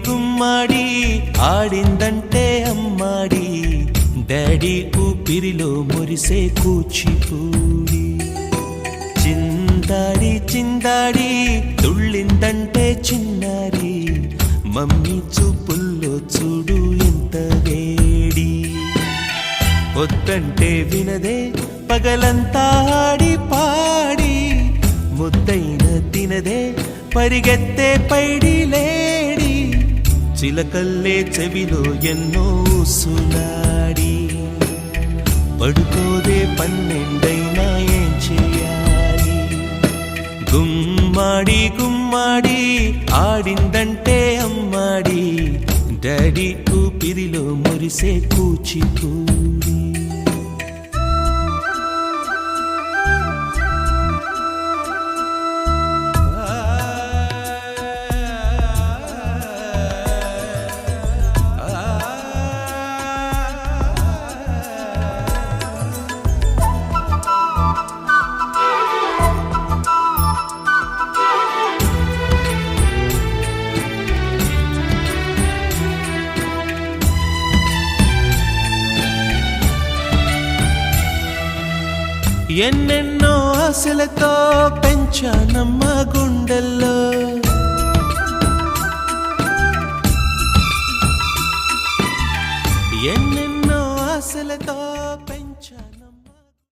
గుమ్మాడి ఆడిందంటే అమ్మాడి డాడీ ఊపిరిలో మురిసే కూచిపూడి చిందాడి చిందాడి తుళ్ళిందంటే చిన్నారి మమ్మీ చూపుల్లో చూడు ఎంత వేడి వద్దంటే వినదే పగలంతా ఆడి పాడి ముద్దైన తినదే పరిగెత్తే పైడి లేడి చిలకల్లే చెవిలో ఎన్నో సులాడి పడుకోదే పన్నెండైనా ఏం చేయాలి గుమ్మాడి గుమ్మాడి ఆడిందంటే అమ్మాడి డాడీ ఊపిరిలో మురిసే కూచిపూడి ఎన్నెన్నో ఆశలతో పెంచానమ్మ గుండెల్లో ఎన్నెన్నో ఆశలతో పెంచాను